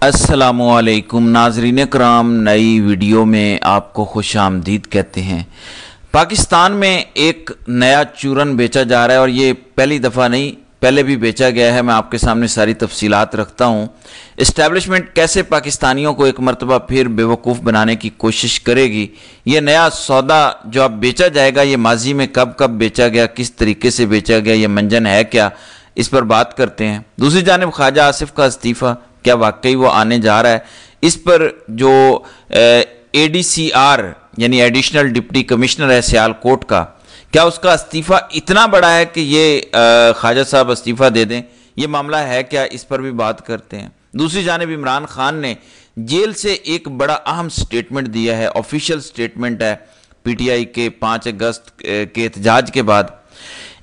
अस्सलामुअलैकुम नाज़रीन करام, नई वीडियो में आपको खुश आमदीद कहते हैं। पाकिस्तान में एक नया चूरन बेचा जा रहा है और ये पहली दफ़ा नहीं, पहले भी बेचा गया है। मैं आपके सामने सारी तफसीलात रखता हूँ। इस्टेब्लिशमेंट कैसे पाकिस्तानियों को एक मरतबा फिर बेवकूफ़ बनाने की कोशिश करेगी। ये नया सौदा जो अब बेचा जाएगा, ये माजी में कब कब बेचा गया, किस तरीके से बेचा गया, ये मंजन है क्या, इस पर बात करते हैं। दूसरी जानिब ख्वाजा आसिफ का इस्तीफ़ा क्या वाकई वो आने जा रहा है, इस पर जो ADCR यानी एडिशनल डिप्टी कमिश्नर है सियालकोट का, क्या उसका इस्तीफ़ा इतना बड़ा है कि ये ख्वाजा साहब इस्तीफ़ा दे दें, ये मामला है क्या, इस पर भी बात करते हैं। दूसरी जानिब इमरान खान ने जेल से एक बड़ा अहम स्टेटमेंट दिया है, ऑफिशियल स्टेटमेंट है PTI के 5 अगस्त के एहतजाज के बाद।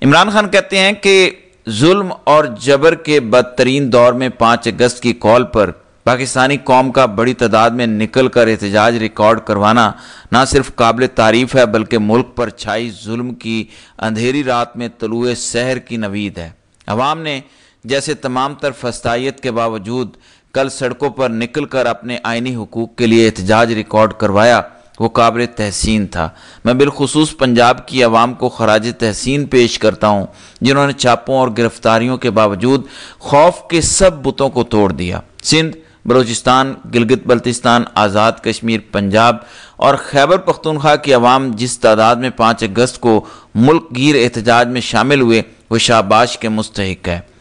इमरान खान कहते हैं कि जुल्म और जबर के बदतरीन दौर में 5 अगस्त की कॉल पर पाकिस्तानी कौम का बड़ी तादाद में निकल कर एहतजाज रिकॉर्ड करवाना ना सिर्फ काबिल तारीफ़ है, बल्कि मुल्क पर छाई जुल्म की अंधेरी रात में तलुए सहर की नवीद है। अवाम ने जैसे तमाम तर फस्तायत के बावजूद कल सड़कों पर निकल कर अपने आइनी हुकूक के लिए एहतजाज रिकॉर्ड करवाया, वो काबिल तहसीन था। मैं बिलखुसूस पंजाब की आवाम को खराज तहसीन पेश करता हूँ, जिन्होंने छापों और गिरफ्तारियों के बावजूद खौफ के सब बुतों को तोड़ दिया। सिंध, बलूचिस्तान, गिलगित बल्तिस्तान, आज़ाद कश्मीर, पंजाब और खैबर पख्तूनख्वा की आवाम जिस तादाद में 5 अगस्त को मुल्क गिर एहतजाज में शामिल हुए, वो शाबाश के मुस्तहिक है।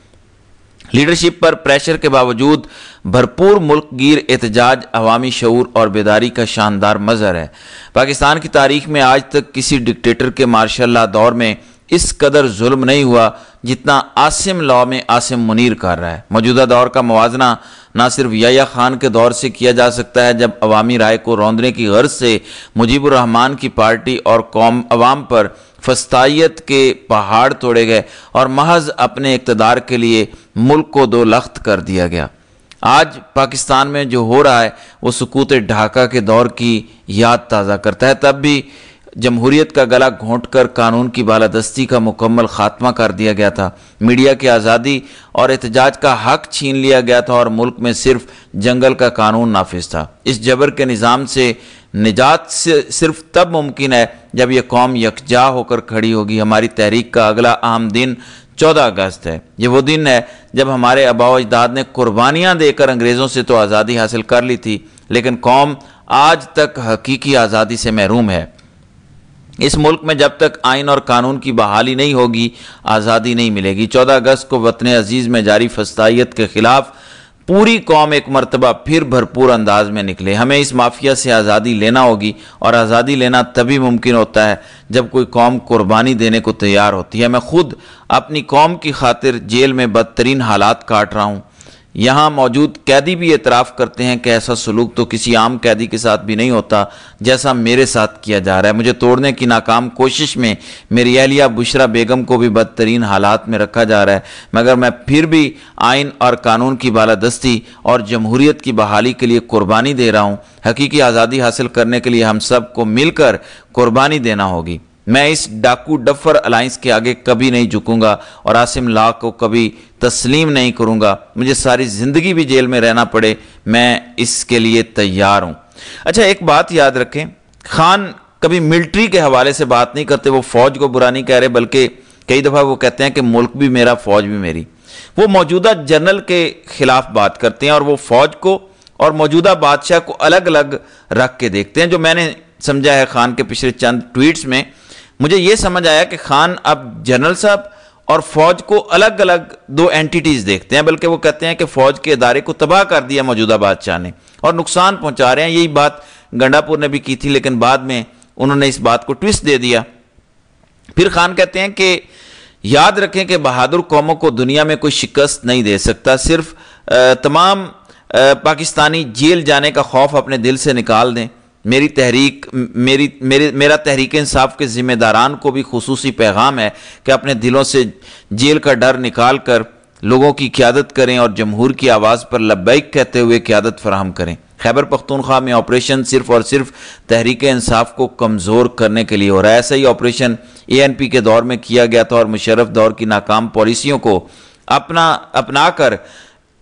लीडरशिप पर प्रेशर के बावजूद भरपूर मुल्क गिर एहतजाज अवामी शऊर और बेदारी का शानदार मज़हर है। पाकिस्तान की तारीख में आज तक किसी डिक्टेटर के मार्शल लॉ दौर में इस कदर जुल्म नहीं हुआ जितना आसिम लॉ में आसिम मुनीर कर रहा है। मौजूदा दौर का मुवाजना ना सिर्फ याह्या खान के दौर से किया जा सकता है, जब अवामी राय को रौंदने की गर्ज से मुजीबुर रहमान की पार्टी और कौम अवाम पर फस्तायत के पहाड़ तोड़े गए और महज अपने इक़्तिदार के लिए मुल्क को दो लख्त कर दिया गया। आज पाकिस्तान में जो हो रहा है वो सुकूत ढाका के दौर की याद ताज़ा करता है। तब भी जमहूरियत का गला घोंट कर कानून की बालादस्ती का मुकम्मल खात्मा कर दिया गया था। मीडिया की आज़ादी और एहतजाज का हक छीन लिया गया था और मुल्क में सिर्फ जंगल का कानून नाफिज था। इस जबर के निज़ाम से निजात से सिर्फ तब मुमकिन है जब यह कौम यकजा होकर खड़ी होगी। हमारी तहरीक का अगला अहम दिन 14 अगस्त है। ये वो दिन है जब हमारे आबा व अजदाद ने कुर्बानियाँ देकर अंग्रेज़ों से तो आज़ादी हासिल कर ली थी, लेकिन कौम आज तक हकीकी आज़ादी से महरूम है। इस मुल्क में जब तक आइन और कानून की बहाली नहीं होगी, आज़ादी नहीं मिलेगी। 14 अगस्त को वतन अजीज़ में जारी फस्तायत के खिलाफ पूरी कौम एक मरतबा फिर भरपूर अंदाज में निकले। हमें इस माफिया से आज़ादी लेना होगी और आज़ादी लेना तभी मुमकिन होता है जब कोई कौम कुर्बानी देने को तैयार होती है। मैं खुद अपनी कौम की खातिर जेल में बदतरीन हालात काट रहा हूँ। यहाँ मौजूद कैदी भी एतराफ़ करते हैं कि ऐसा सलूक तो किसी आम कैदी के साथ भी नहीं होता जैसा मेरे साथ किया जा रहा है। मुझे तोड़ने की नाकाम कोशिश में मेरी अहलिया बुशरा बेगम को भी बदतरीन हालात में रखा जा रहा है, मगर मैं फिर भी आइन और कानून की बालादस्ती और जमहूरियत की बहाली के लिए कुर्बानी दे रहा हूँ। हकीकी आज़ादी हासिल करने के लिए हम सब को मिलकर कुर्बानी देना होगी। मैं इस डाकू डफर अलायंस के आगे कभी नहीं झुकूंगा और आसिम लॉ को कभी तस्लीम नहीं करूंगा। मुझे सारी ज़िंदगी भी जेल में रहना पड़े, मैं इसके लिए तैयार हूं। अच्छा, एक बात याद रखें, खान कभी मिलिट्री के हवाले से बात नहीं करते। वो फ़ौज को बुरा नहीं कह रहे, बल्कि कई दफ़ा वो कहते हैं कि मुल्क भी मेरा, फ़ौज भी मेरी। वो मौजूदा जनरल के ख़िलाफ़ बात करते हैं और वो फ़ौज को और मौजूदा बादशाह को अलग अलग रख के देखते हैं। जो मैंने समझा है खान के पिछले चंद ट्वीट्स में, मुझे ये समझ आया कि खान अब जनरल साहब और फौज को अलग अलग दो एंटिटीज देखते हैं, बल्कि वो कहते हैं कि फौज के इदारे को तबाह कर दिया मौजूदा बादशाह ने और नुकसान पहुंचा रहे हैं। यही बात गंडापुर ने भी की थी, लेकिन बाद में उन्होंने इस बात को ट्विस्ट दे दिया। फिर खान कहते हैं कि याद रखें कि बहादुर कौमों को दुनिया में कोई शिकस्त नहीं दे सकता। सिर्फ तमाम पाकिस्तानी जेल जाने का खौफ अपने दिल से निकाल दें। मेरा तहरीक इंसाफ के ज़िम्मेदारान को भी खुसूसी पैगाम है कि अपने दिलों से जेल का डर निकाल कर लोगों की क़यादत करें और जमहूर की आवाज़ पर लब्बैक कहते हुए क़यादत फराहम करें। खैबर पख्तूनख्वा में ऑपरेशन सिर्फ और सिर्फ तहरीक इंसाफ को कमज़ोर करने के लिए हो रहा है। ऐसा ही ऑपरेशन ANP के दौर में किया गया था और मुशर्रफ दौर की नाकाम पॉलिसियों को अपना कर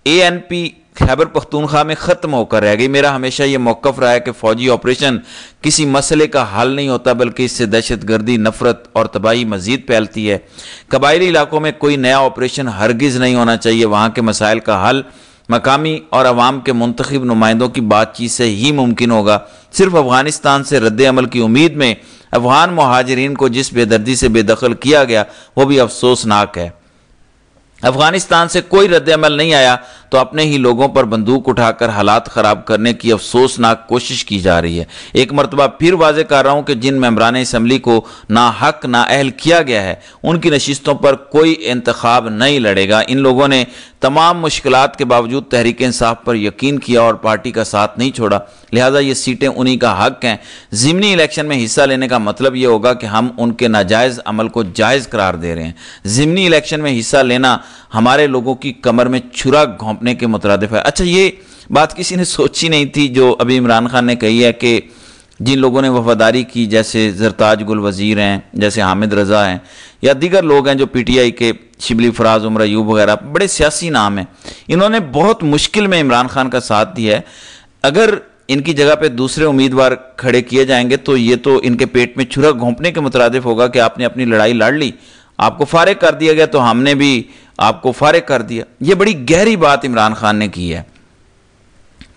ANP खैबर पख्तूनख्वा में ख़त्म होकर रह गई। मेरा हमेशा ये मौक़िफ़ रहा है कि फ़ौजी ऑपरेशन किसी मसले का हल नहीं होता, बल्कि इससे दहशत गर्दी, नफ़रत और तबाही मज़ीद फैलती है। कबायली इलाकों में कोई नया ऑपरेशन हरगिज़ नहीं होना चाहिए। वहाँ के मसाइल का हल मकामी और अवाम के मुंतखब नुमाइंदों की बातचीत से ही मुमकिन होगा। सिर्फ अफ़गानिस्तान से रद्द अमल की उम्मीद में अफ़गान मुहाजिरीन को जिस बेदर्दी से बेदखल किया गया वो भी अफसोसनाक है। अफगानिस्तान से कोई रद्द अमल नहीं आया तो अपने ही लोगों पर बंदूक उठाकर हालात ख़राब करने की अफसोसनाक कोशिश की जा रही है। एक मरतबा फिर वाज़े कर रहा हूँ कि जिन मेंबरान असम्बली को ना हक ना अहल किया गया है उनकी नशिस्तों पर कोई इंतखाब नहीं लड़ेगा। इन लोगों ने तमाम मुश्किलात के बावजूद तहरीक इंसाफ पर यकीन किया और पार्टी का साथ नहीं छोड़ा, लिहाजा ये सीटें उन्हीं का हक हैं। ज़िमनी इलेक्शन में हिस्सा लेने का मतलब ये होगा कि हम उनके नाजायज़ अमल को जायज़ करार दे रहे हैं। ज़िमनी इलेक्शन में हिस्सा लेना हमारे लोगों की कमर में छुरा घोंपने के मुतरादिफ है। अच्छा, ये बात किसी ने सोची नहीं थी जो अभी इमरान खान ने कही है कि जिन लोगों ने वफादारी की, जैसे ज़रताज गुल वज़ीर हैं, जैसे हामिद रज़ा हैं, या दीगर लोग हैं जो PTI के शिबली फराज, उमर अयूब वगैरह बड़े सियासी नाम हैं, इन्होंने बहुत मुश्किल में इमरान खान का साथ दिया है। अगर इनकी जगह पे दूसरे उम्मीदवार खड़े किए जाएंगे तो ये तो इनके पेट में छुरा घोंपने के मुतरादिफ होगा कि आपने अपनी लड़ाई लड़ ली, आपको फारिग कर दिया गया तो हमने भी आपको फारिग कर दिया। ये बड़ी गहरी बात इमरान खान ने की है।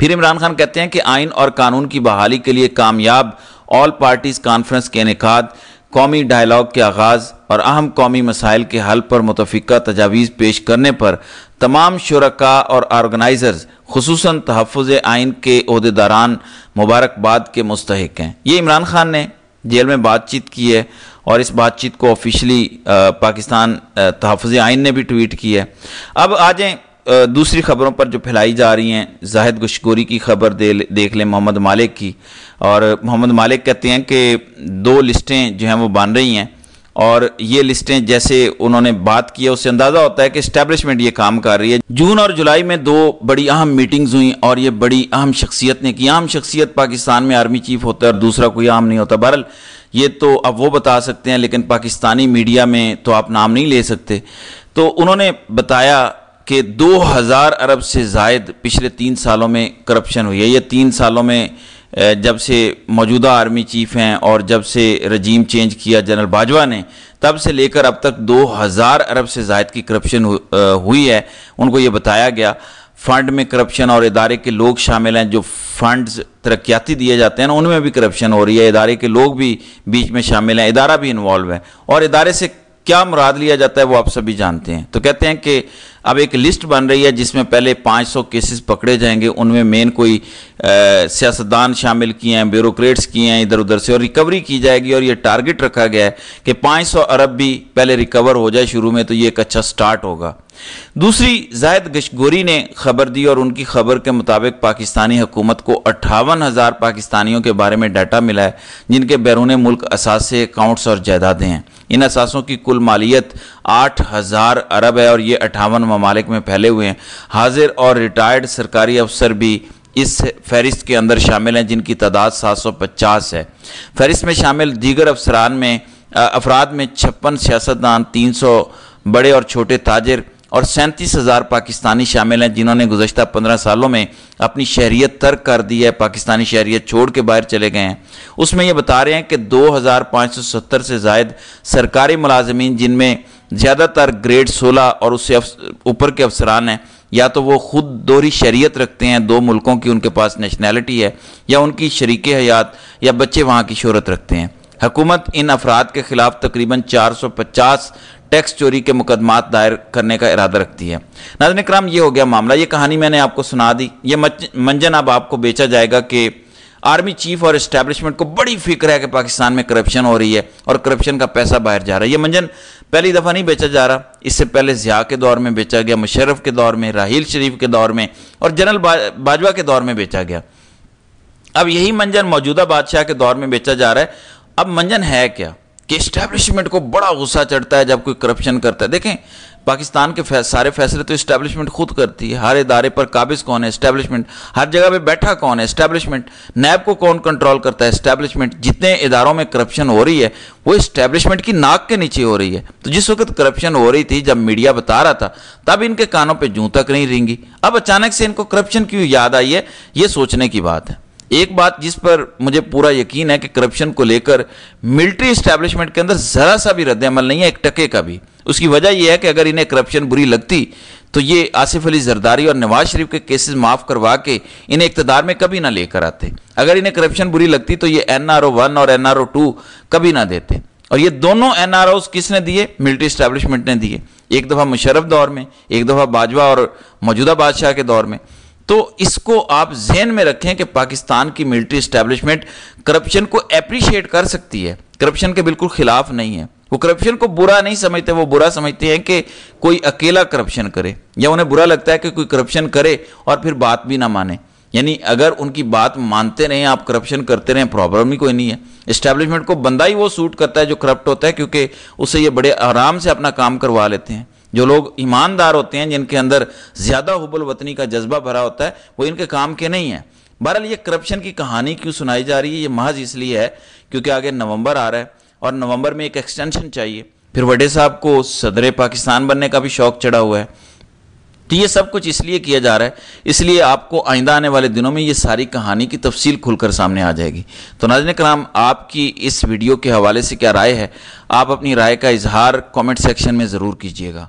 फिर इमरान खान कहते हैं कि आइन और कानून की बहाली के लिए कामयाब ऑल पार्टीज कॉन्फ्रेंस के इनेकाद, कौमी डायलॉग के आगाज़ और अहम कौमी मसाइल के हल पर मुतफ़िका तजावीज़ पेश करने पर तमाम शुरका और ऑर्गेनाइज़र्स खुसूसन तहफ़्फ़ुज़ आइन के ओहदेदारान मुबारकबाद के मुस्तहिक हैं। ये इमरान खान ने जेल में बातचीत की है और इस बातचीत को ऑफिशियली पाकिस्तान तहफ़्फ़ुज़ आइन ने भी ट्वीट की है। अब आ जाएँ दूसरी खबरों पर जो फैलाई जा रही हैं। जाहिद गशगोरी की खबर देख लें मोहम्मद मालिक की, और मोहम्मद मालिक कहते हैं कि 2 लिस्टें जो हैं वो बन रही हैं, और ये लिस्टें जैसे उन्होंने बात की है उससे अंदाज़ा होता है कि इस्टेब्लिशमेंट ये काम कर रही है। जून और जुलाई में 2 बड़ी अहम मीटिंग्स हुई और ये बड़ी अहम शख्सियत ने की। अहम शख्सियत पाकिस्तान में आर्मी चीफ होता है और दूसरा कोई अहम नहीं होता। बहरहाल ये तो अब वो बता सकते हैं, लेकिन पाकिस्तानी मीडिया में तो आप नाम नहीं ले सकते। तो उन्होंने बताया कि 2000 अरब से ज़ायद पिछले 3 सालों में करप्शन हुई है। ये 3 सालों में जब से मौजूदा आर्मी चीफ हैं और जब से रजीम चेंज किया जनरल बाजवा ने, तब से लेकर अब तक 2000 अरब से ज़ायद की करप्शन हुई है। उनको ये बताया गया फ़ंड में करप्शन, और इदारे के लोग शामिल हैं। जो फंड्स तरक्याती दिए जाते हैं ना, उनमें भी करप्शन हो रही है। इदारे के लोग भी बीच में शामिल हैं, इदारा भी इन्वॉल्व है, और इदारे से क्या मुराद लिया जाता है वो आप सभी जानते हैं। तो कहते हैं कि अब एक लिस्ट बन रही है जिसमें पहले 500 केसेस पकड़े जाएंगे, उनमें मेन कोई सियासतदान शामिल किए हैं, ब्यूरोक्रेट्स किए हैं इधर उधर से, और रिकवरी की जाएगी। और ये टारगेट रखा गया है कि 500 अरब भी पहले रिकवर हो जाए शुरू में, तो ये एक अच्छा स्टार्ट होगा। दूसरी, जाहिद गशगोरी ने खबर दी और उनकी खबर के मुताबिक पाकिस्तानी हुकूमत को 58,000 पाकिस्तानियों के बारे में डाटा मिला है जिनके बैरून मुल्क असासे, अकाउंट्स और जायदादें हैं। इन असासों की कुल मालियत 8000 अरब है और ये 58 ममालिक में फैले हुए हैं। हाजिर और रिटायर्ड सरकारी अफसर भी इस फहरिस्त के अंदर शामिल हैं जिनकी तादाद 750 है। फहरिस्त में शामिल दीगर अफसरान में अफराद में 56 सियासतदान, 300 बड़े और छोटे ताजिर और 37,000 पाकिस्तानी शामिल हैं जिन्होंने गुज़श्ता 15 सालों में अपनी शहरियत तर्क कर दी है, पाकिस्तानी शहरियत छोड़ के बाहर चले गए हैं। उसमें ये बता रहे हैं कि 2570 से ज़ायद सरकारी मुलाजमीन, जिनमें ज़्यादातर ग्रेड 16 और उससे ऊपर के अफसरान हैं, या तो वो खुद दोहरी शरीयत रखते हैं, 2 मुल्कों की उनके पास नेशनैलिटी है, या उनकी शरीक हयात या बच्चे वहाँ की शोहरत रखते हैं। हुकूमत इन अफराद के खिलाफ तकरीबन 450 टैक्स चोरी के मुकदमात दायर करने का इरादा रखती है। नाज़रीन इकराम, ये हो गया मामला। ये कहानी मैंने आपको सुना दी। ये मंजन अब आपको बेचा जाएगा कि आर्मी चीफ और इस्टेब्लिशमेंट को बड़ी फिक्र है कि पाकिस्तान में करप्शन हो रही है और करप्शन का पैसा बाहर जा रहा है। ये मंजन पहली दफ़ा नहीं बेचा जा रहा, इससे पहले ज़िया के दौर में बेचा गया, मुशर्रफ के दौर में, राहील शरीफ के दौर में और जनरल बाजवा के दौर में बेचा गया। अब यही मंजन मौजूदा बादशाह के दौर में बेचा जा रहा है। अब मंजन है क्या? کہ اسٹیبلشمنٹ کو بڑا غصہ چڑھتا ہے جب کوئی کرپشن کرتا ہے. دیکھیں پاکستان کے سارے فیصلے تو اسٹیبلشمنٹ خود کرتی ہے. ہر ادارے پر قابض کون ہے؟ اسٹیبلشمنٹ. ہر جگہ پہ بیٹھا کون ہے؟ اسٹیبلشمنٹ. نیب کو کون کنٹرول کرتا ہے؟ اسٹیبلشمنٹ. جتنے اداروں میں کرپشن ہو رہی ہے وہ اسٹیبلشمنٹ کی ناک کے نیچے ہو رہی ہے. تو جس وقت کرپشن ہو رہی تھی، جب میڈیا بتا رہا تھا، تب ان کے کانوں پہ جوں تک نہیں رینگی. اب اچانک سے ان کو کرپشن کیوں یاد آئی ہے؟ یہ سوچنے کی بات ہے. ایک بات جس پر مجھے پورا یقین ہے کہ کرپشن کو لے کر ملٹری اسٹیبلشمنٹ کے اندر ذرا سا بھی رد عمل نہیں ہے، ایک ٹکے کا بھی. اس کی وجہ یہ ہے کہ اگر انہیں کرپشن بری لگتی تو یہ آصف علی زرداری اور نواز شریف کے کیسز معاف کروا کے انہیں اقتدار میں کبھی نہ لے کر آتے. اگر انہیں کرپشن بری لگتی تو یہ NRO 1 اور NRO 2 کبھی نہ دیتے. اور یہ دونوں NROs کس نے دیے؟ ملٹری اسٹیبلشمنٹ نے دیے. ایک دفعہ مشرف دور میں، ایک دفعہ باجوہ اور موجودہ بادشاہ کے دور میں. تو اس کو آپ ذہن میں رکھیں کہ پاکستان کی ملٹری اسٹیبلشمنٹ کرپشن کو اپریشیٹ کر سکتی ہے، کرپشن کے بالکل خلاف نہیں ہے. وہ کرپشن کو برا نہیں سمجھتے، وہ برا سمجھتے ہیں کہ کوئی اکیلا کرپشن کرے، یا انہیں برا لگتا ہے کہ کوئی کرپشن کرے اور پھر بات بھی نہ مانے. یعنی اگر ان کی بات مانتے رہیں، آپ کرپشن کرتے رہیں، پرابلم ہی کوئی نہیں ہے. اسٹیبلشمنٹ کو بندہ ہی وہ سوٹ کرتا ہے جو کرپٹ ہوتا ہے، کیونکہ اس سے یہ بڑے آرام سے اپنا کام کروا لیتے ہیں. جو لوگ ایماندار ہوتے ہیں، جن کے اندر زیادہ حب الوطنی کا جذبہ بھرا ہوتا ہے، وہ ان کے کام کے نہیں ہیں. بہرحال یہ کرپشن کی کہانی کیوں سنائی جا رہی ہے؟ یہ محض اس لیے ہے کیونکہ آگے نومبر آ رہا ہے اور نومبر میں ایک ایکسٹینشن چاہیے. پھر وڈے صاحب کو صدر پاکستان بننے کا بھی شوق چڑھا ہوا ہے. تو یہ سب کچھ اس لیے کیا جا رہا ہے، اس لیے آپ کو آئندہ آنے والے دنوں میں یہ ساری کہانی کی تفصیل کھل کر سامنے آ جائے گی. تو ناظرین کرام، آپ کی اس ویڈیو کے حوالے سے کیا رائے ہے؟ آپ اپنی رائے کا اظہار کامنٹ سیکشن میں ضرور کیجیے گا.